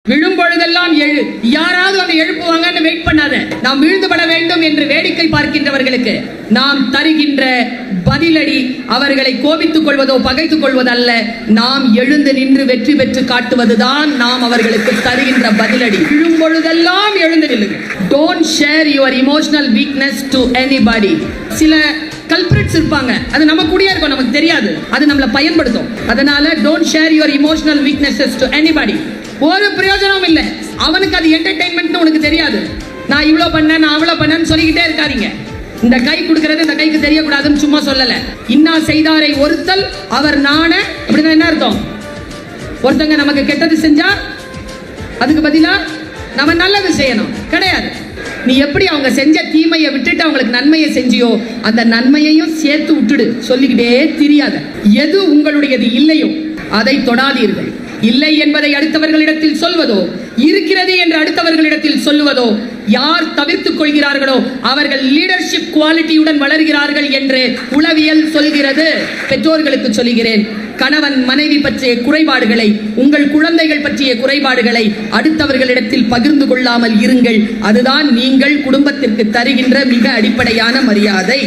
விழும் பொழுதெல்லாம் எழு. யாராவது வந்து எழுப்புவாங்கன்னு வெயிட் பண்ணாத. நாம் விழுந்துபட வேண்டும் என்று வேடிக்கை பார்க்கின்றவர்களுக்கு நாம் தருகின்ற பதிலடி அவர்களை கோபித்துக் கொள்வதோ பகைத்துக் கொள்வதல்ல, நாம் எழுந்து நின்று வெற்றி பெற்று காட்டுவதுதான் நாம் அவர்களுக்கு தருகின்ற பதிலடி. விழும் பொழுதெல்லாம் எழுந்து நில்லுங்க. Don't share your emotional weakness to anybody. சில கல்பிரிட்ஸ் இருப்பாங்க, அது நம்ம கூடயே இருக்கும், நமக்கு தெரியாது, அது நம்மளை பயன்படுத்தும். அதனால don't share your emotional weaknesses to anybody. ஒரு பிரயோஜனம் இல்லை. அவனுக்கு அது என்டர்டெயின்மெண்ட் உனக்கு தெரியாது. நான் இவ்வளோ பண்ணேன், நான் அவ்வளோ பண்ணேன்னு சொல்லிக்கிட்டே இருக்காதீங்க. இந்த கை கொடுக்கறது இந்த கைக்கு தெரியக்கூடாதுன்னு சும்மா சொல்லல. இன்னா செய்தாரை ஒருத்தல் அவர் நாண, அப்படின்னா என்ன அர்த்தம்? ஒருத்தங்க நமக்கு கெட்டது செஞ்சா அதுக்கு பதிலா நம்ம நல்லது செய்யணும் கிடையாது. நீ எப்படி அவங்க செஞ்ச தீமையை விட்டுட்டு அவங்களுக்கு நன்மையை செஞ்சியோ அந்த நன்மையையும் சேர்த்து விட்டுடு. சொல்லிக்கிட்டே தெரியாத. எது உங்களுடையது இல்லையோ அதை தொடாதீர்கள். இல்லை என்பதை அடுத்தவர்களிடத்தில் சொல்வதோ, இருக்கிறது என்று அடுத்தவர்களிடத்தில் சொல்லுவதோ யார் தவிர்த்துக் கொள்கிறார்களோ அவர்கள் லீடர்ஷிப் குவாலிட்டியுடன் வளர்கிறார்கள் என்று உளவியல் சொல்கிறது. பெற்றோர்களுக்கு சொல்கிறேன், கணவன் மனைவி பற்றிய குறைபாடுகளை, உங்கள் குழந்தைகள் பற்றிய குறைபாடுகளை அடுத்தவர்களிடத்தில் பகிர்ந்து கொள்ளாமல் இருங்கள். அதுதான் நீங்கள் குடும்பத்திற்கு தருகின்ற மிக அடிப்படையான மரியாதை.